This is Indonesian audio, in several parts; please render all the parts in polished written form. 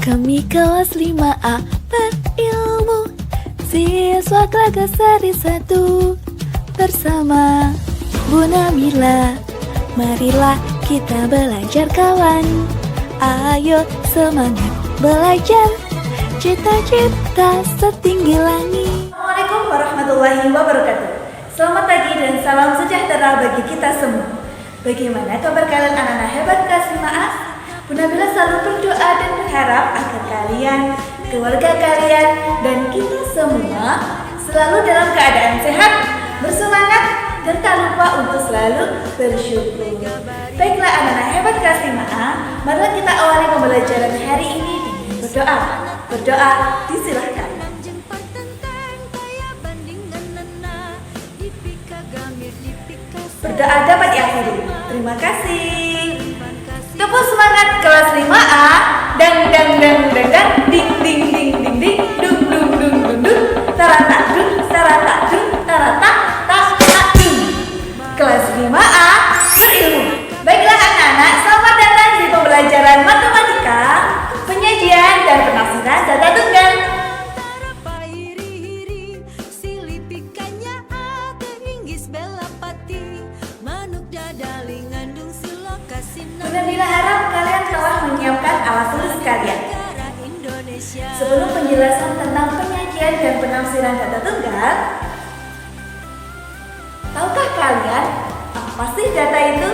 Kami kelas 5A berilmu, siswa kelas seri 1 bersama Bu Nabila. Marilah kita belajar kawan, ayo semangat belajar, cita-cita setinggi langit. Assalamualaikum warahmatullahi wabarakatuh. Selamat pagi dan salam sejahtera bagi kita semua. Bagaimana kabar kalian anak-anak hebat kelas 5A? Bu Nabila selalu berdoa dan berharap agar kalian, keluarga kalian, dan kita semua selalu dalam keadaan sehat, bersemangat, dan tak lupa untuk selalu bersyukur. Baiklah anak-anak hebat kelas 5A, mari kita awali pembelajaran hari ini dengan berdoa. Berdoa disilahkan. Berdoa dapat diakhiri. Terima kasih. Tepuk semangat kelas 5A. Dang dang dang dang dang, ding ding ding ding ding, dung dung dung dung dung, tarata dung tarata dung tarata tas tak dung. Kelas 5A berilmu. Baiklah anak-anak, selamat datang di pembelajaran matematika, penyajian dan penafsiran data tunggal. Bu Nabila harap kalian telah menyiapkan alat tulis kalian. Sebelum penjelasan tentang penyajian dan penafsiran data tunggal, tahukah kalian apa sih data itu?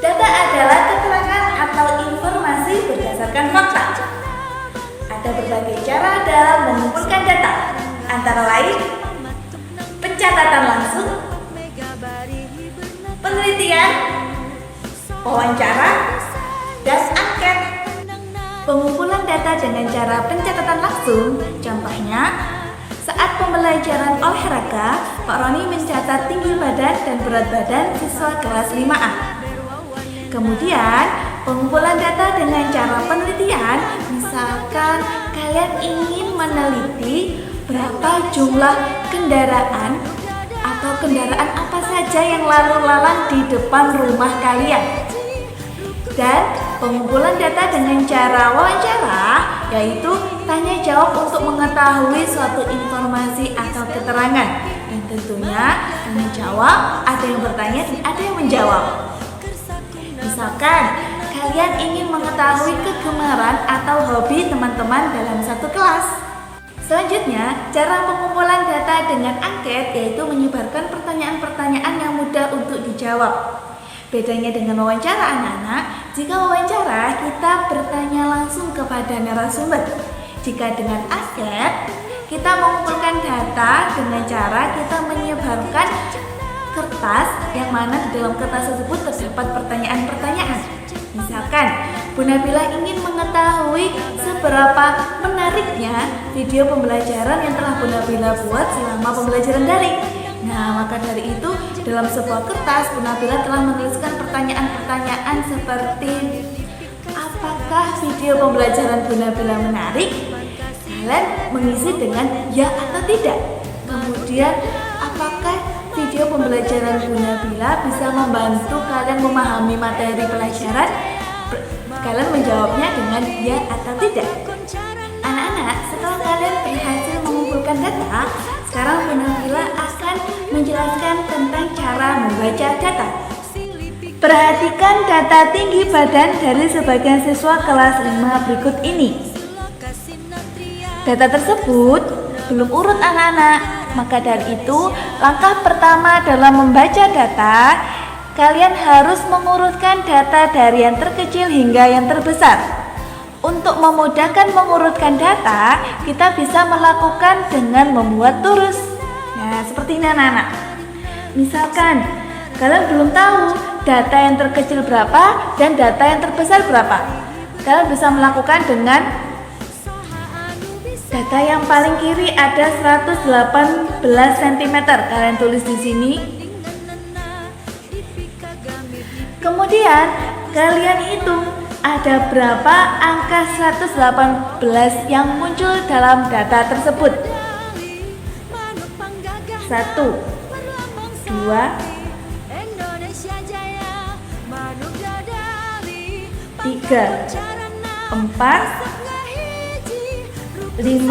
Data adalah keterangan atau informasi berdasarkan fakta. Ada berbagai cara dalam mengumpulkan data, antara lain pencatatan langsung, penelitian, wawancara, dan angket. Pengumpulan data dengan cara pencatatan langsung, contohnya saat pembelajaran olahraga, Pak Roni mencatat tinggi badan dan berat badan siswa kelas 5A. Kemudian, pengumpulan data dengan cara penelitian, misalkan kalian ingin meneliti berapa jumlah kendaraan atau kendaraan apa saja yang lalu lalang di depan rumah kalian. Dan pengumpulan data dengan cara wawancara, yaitu tanya jawab untuk mengetahui suatu informasi atau keterangan. Dan tentunya tanya jawab, ada yang bertanya dan ada yang menjawab. Misalkan kalian ingin mengetahui kegemaran atau hobi teman-teman dalam satu kelas. Selanjutnya, cara pengumpulan data dengan angket yaitu menyebarkan pertanyaan-pertanyaan yang mudah untuk dijawab. Bedanya dengan wawancara anak-anak, jika wawancara kita bertanya langsung kepada narasumber. Jika dengan angket, kita mengumpulkan data dengan cara kita menyebarkan kertas yang mana di dalam kertas tersebut terdapat pertanyaan-pertanyaan. Misalkan, Bu Nabila ingin mengetahui seberapa menariknya video pembelajaran yang telah Bu Nabila buat selama pembelajaran daring. Nah, maka dari itu dalam sebuah kertas Bu Nabila telah menuliskan pertanyaan-pertanyaan seperti apakah video pembelajaran Bu Nabila menarik? Kalian mengisi dengan ya atau tidak. Kemudian, apakah video pembelajaran Bu Nabila bisa membantu kalian memahami materi pelajaran? Kalian menjawabnya dengan ya atau tidak. Anak-anak, setelah kalian berhasil mengumpulkan data, sekarang Bu Nabila akan menjelaskan tentang cara membaca data. Perhatikan data tinggi badan dari sebagian siswa kelas 5 berikut ini. Data tersebut belum urut anak-anak, maka dari itu langkah pertama dalam membaca data, kalian harus mengurutkan data dari yang terkecil hingga yang terbesar. Untuk memudahkan mengurutkan data, kita bisa melakukan dengan membuat turus. Nah, seperti ini anak-anak. Misalkan, kalian belum tahu data yang terkecil berapa dan data yang terbesar berapa. Kalian bisa melakukan dengan data yang paling kiri ada 118 cm. Kalian tulis di sini. Kemudian, kalian hitung ada berapa angka 118 yang muncul dalam data tersebut. 1, 2, 3, 4, 6,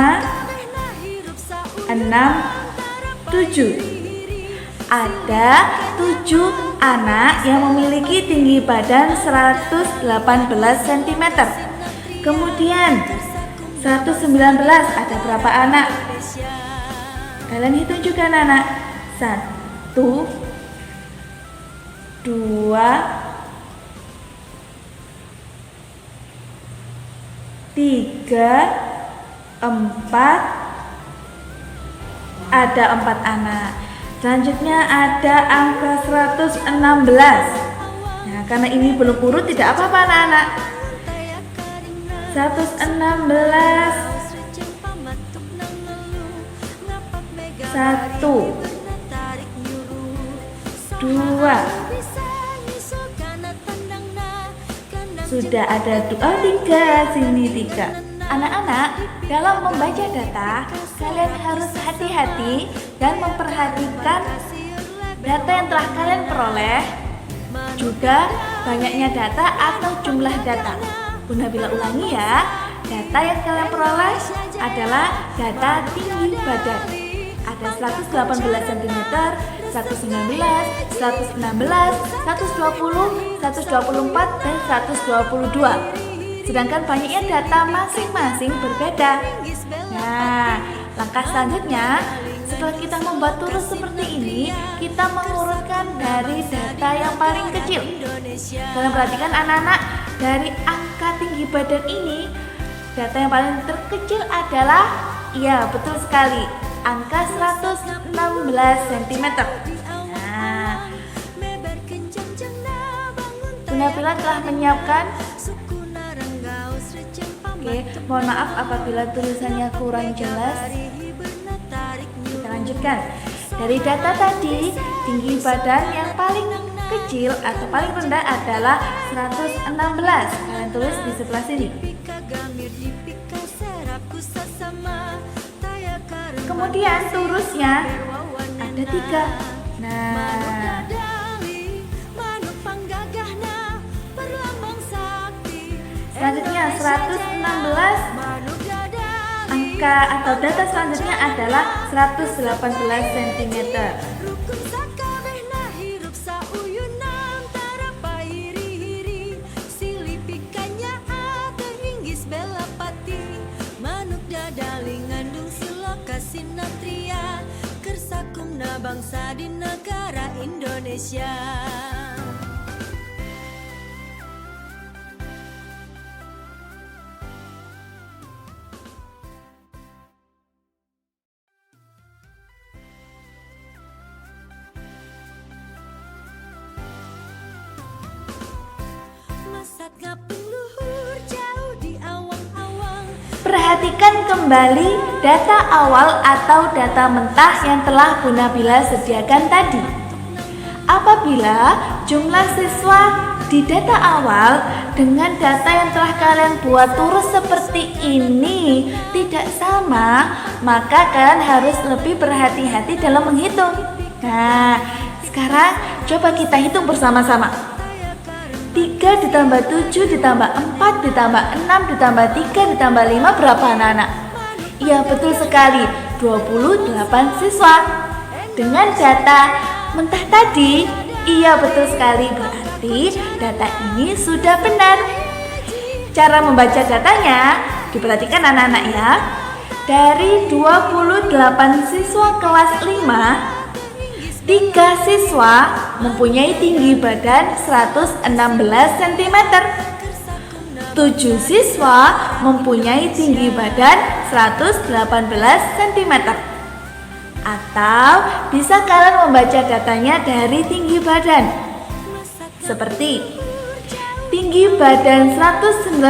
7. Ada 7 anak yang memiliki tinggi badan 118 cm. Kemudian 119 ada berapa anak? Kalian hitung juga anak. 1, 2, 3, 4. Ada 4 anak. Selanjutnya ada angka 116. Nah, karena ini belum urut tidak apa-apa anak-anak. 116. 1, 2. Sudah ada 3, sini 3. Anak-anak, dalam membaca data, kalian harus hati-hati dan memperhatikan data yang telah kalian peroleh, juga banyaknya data atau jumlah data. Bu Nabila ulangi ya, data yang kalian peroleh adalah data tinggi badan. Ada 118 cm, 119, 116, 120, 124, dan 122. Sedangkan banyaknya data masing-masing berbeda. Nah, langkah selanjutnya, setelah kita membuat turus seperti ini, kita mengurutkan dari data yang paling kecil. Kalian perhatikan anak-anak, dari angka tinggi badan ini, data yang paling terkecil adalah, iya betul sekali, angka 116 cm. Nah, Bu Nabila telah menyiapkan. Oke, mohon maaf apabila tulisannya kurang jelas. Kita lanjutkan. Dari data tadi, tinggi badan yang paling kecil atau paling rendah adalah 116. Kalian tulis di sebelah sini. Kemudian turusnya ada 3. Nah, selanjutnya 116, angka atau data selanjutnya adalah 118 cm. Bangsa di negara Indonesia. Perhatikan kembali data awal atau data mentah yang telah Bu Nabila sediakan tadi. Apabila jumlah siswa di data awal dengan data yang telah kalian buat turus seperti ini tidak sama, maka kalian harus lebih berhati-hati dalam menghitung. Nah, sekarang coba kita hitung bersama-sama. 3 ditambah 7 ditambah 4 ditambah 6 ditambah 3 ditambah 5 berapa anak-anak? Iya betul sekali, 28 siswa. Dengan data mentah tadi, iya betul sekali, berarti data ini sudah benar. Cara membaca datanya diperhatikan anak-anak ya. Dari 28 siswa kelas 5, 3 siswa mempunyai tinggi badan 116 cm. 7 siswa mempunyai tinggi badan 118 cm. Atau bisa kalian membaca datanya dari tinggi badan. Seperti tinggi badan 119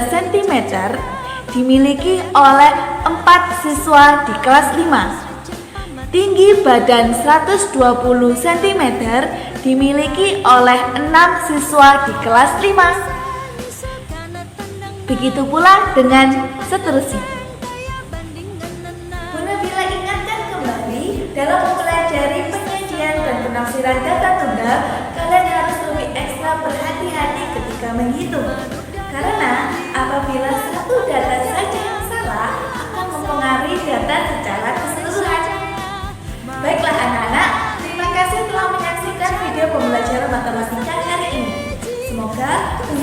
cm dimiliki oleh 4 siswa di kelas 5. Tinggi badan 120 cm dimiliki oleh 6 siswa di kelas 5. Begitu pula dengan seterusnya. Bu Nabila ingatkan kembali, dalam mempelajari penyajian dan penafsiran data tunggal, kalian harus lebih ekstra berhati-hati ketika menghitung. Karena apabila satu data saja yang salah akan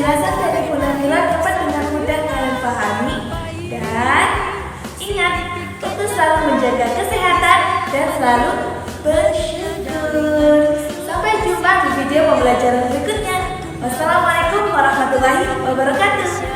Penjelasan dari Bu Nabila dapat dengan mudah kalian pahami. Dan ingat untuk selalu menjaga kesehatan dan selalu bersyukur. Sampai jumpa di video pembelajaran berikutnya. Wassalamualaikum warahmatullahi wabarakatuh.